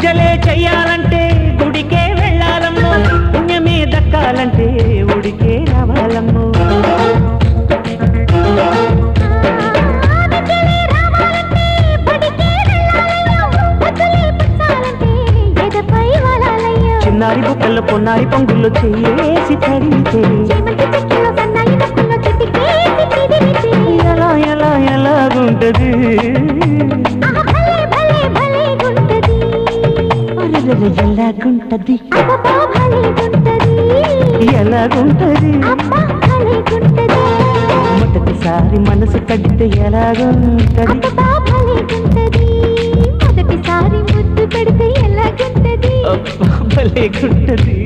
పూజలే చెయ్యాలంటే గుడికే వెళ్ళాలమ్మో, పుణ్యమే దక్కాలంటే ఉడికే రావాలమ్మో. చిన్నారి బుక్కల్లో పొన్నారి పొంగుల్లో చెయ్యేసి తడితే ఎలా ఎలా ఎలాగుంటది, ఎలాగుంటది ఎలాగుంటది మొదటిసారి మనసు కడితే ఎలాగుంటది, మొదటిసారి ముద్దు పెడితే ఎలాగుంటది, భలేగుంటది.